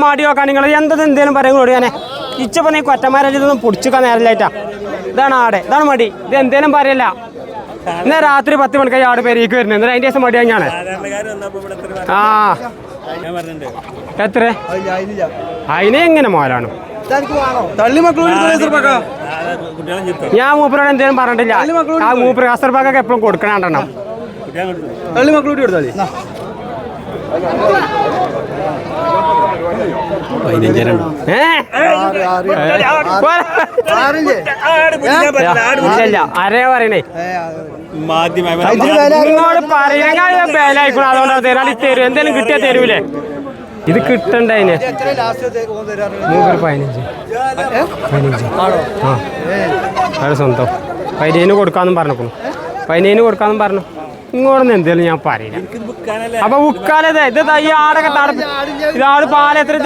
മാടി നോക്കാൻ നിങ്ങൾ എന്തേലും പറയുന്നത് ഞാനേ ഇച്ചപ്പോ നീ കൊറ്റന്മാരൊന്നും പൊടിച്ചിക്കാൻ നേരല്ലായിട്ടാ. ഇതാണ് ആടെ, ഇതാണ് മടി. ഇത് എന്തേലും പറയല്ല. ഇന്ന് രാത്രി 10 മണിക്കായി ആട് പേരേക്ക് വരുന്നത്. എന്നിട്ട് അതിന്റെ ദിവസം മടി തന്നെയാണ്. ആ എത്ര അതിന് എങ്ങനെ മോലാണ്? ഞാൻ മൂപ്പരോട് എന്തേലും പറഞ്ഞിട്ടില്ല. ആ മൂപ്പര് കാസർബാഗൊക്കെ എപ്പോഴും കൊടുക്കണോ തള്ളി മക്കളൂട്ടി കൊടുത്താൽ അരേ പറയണേ നിങ്ങളോട് പറയുന്ന ബേലായിക്കോളൂ. അതുകൊണ്ടാണ് തരാളി തരും. എന്തേലും കിട്ടിയാ തരൂലേ? ഇത് കിട്ടണ്ട അതിന് 15 അത് സ്വന്തം 15 കൊടുക്കാന്നും പറഞ്ഞു. 15 കൊടുക്കാന്നും പറഞ്ഞു. ഇങ്ങോട്ടൊന്നും എന്തേലും ഞാൻ പറയില്ല. അപ്പൊ ഉക്കാലത് ഇത് ഈ ആടൊക്കെ ഇതാട് പാലെത്ര